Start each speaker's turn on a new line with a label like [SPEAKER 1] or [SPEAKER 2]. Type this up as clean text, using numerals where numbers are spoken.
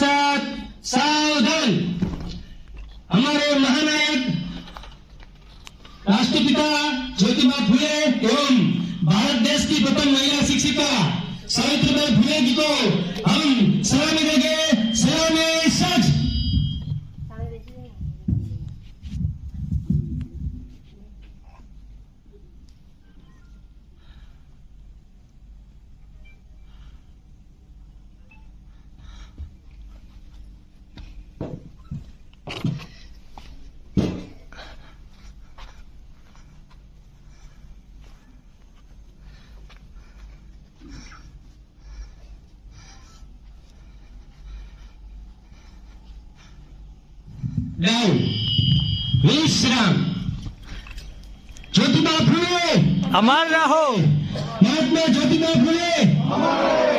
[SPEAKER 1] साथ सावधान। हमारे महानायक राष्ट्रपिता ज्योतिबा फुले एवं भारत देश की प्रथम महिला शिक्षिका सावित्रीबाई फुले जी को हम सलामी देंगे। सलामी सच। डाउन। विश्राम। ज्योतिबा फुले
[SPEAKER 2] अमर रहो।
[SPEAKER 1] महात्मा ज्योतिबा फुले।